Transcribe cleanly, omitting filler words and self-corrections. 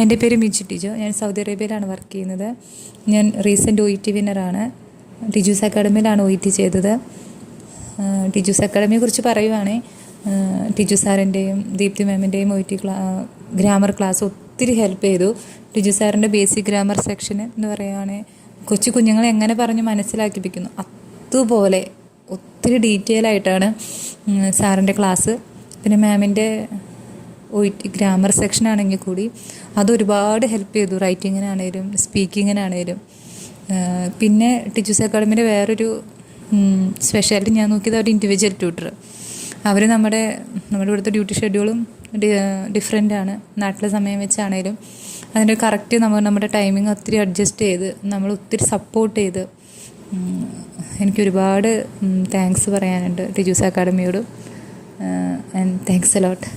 എൻ്റെ പേര് ടിജു. ഞാൻ സൗദി അറേബ്യയിലാണ് വർക്ക് ചെയ്യുന്നത്. ഞാൻ റീസെൻറ്റ് OET വിന്നറാണ്. ടിജൂസ് അക്കാഡമിയിലാണ് OET ചെയ്തത്. ടിജൂസ് അക്കാഡമിയെക്കുറിച്ച് പറയുവാണെങ്കിൽ ടിജു സാറിൻ്റെയും ദീപ്തി മാമിൻ്റെയും OET ഗ്രാമർ ക്ലാസ് ഒത്തിരി ഹെൽപ്പ് ചെയ്തു. ടിജു സാറിൻ്റെ ബേസിക് ഗ്രാമർ സെക്ഷൻ എന്ന് പറയുകയാണെങ്കിൽ കുഞ്ഞുങ്ങളെ എങ്ങനെ പറഞ്ഞ് മനസ്സിലാക്കിപ്പിക്കുന്നു അതുപോലെ ഒത്തിരി ഡീറ്റെയിൽ ആയിട്ടാണ് സാറിൻ്റെ ക്ലാസ്. പിന്നെ മാമിൻ്റെ OET ഗ്രാമർ സെക്ഷനാണെങ്കിൽ കൂടി അതൊരുപാട് ഹെൽപ്പ് ചെയ്തു, റൈറ്റിങ്ങിനാണേലും സ്പീക്കിങ്ങിനാണേലും. പിന്നെ ടിജൂസ് അക്കാഡമിയുടെ വേറൊരു സ്പെഷ്യാലിറ്റി ഞാൻ നോക്കിയത് ഒരു ഇൻഡിവിജ്വൽ ട്യൂട്ടർ. അവർ നമ്മുടെ ഇവിടുത്തെ ഡ്യൂട്ടി ഷെഡ്യൂളും ഡിഫറെൻ്റാണ്. നാട്ടിലെ സമയം വെച്ചാണേലും അതിൻ്റെ കറക്റ്റ് നമ്മുടെ ടൈമിങ് ഒത്തിരി അഡ്ജസ്റ്റ് ചെയ്ത് നമ്മൾ ഒത്തിരി സപ്പോർട്ട് ചെയ്ത് എനിക്കൊരുപാട് താങ്ക്സ് പറയാനുണ്ട് ടിജൂസ് അക്കാഡമിയോട്. And thanks a lot.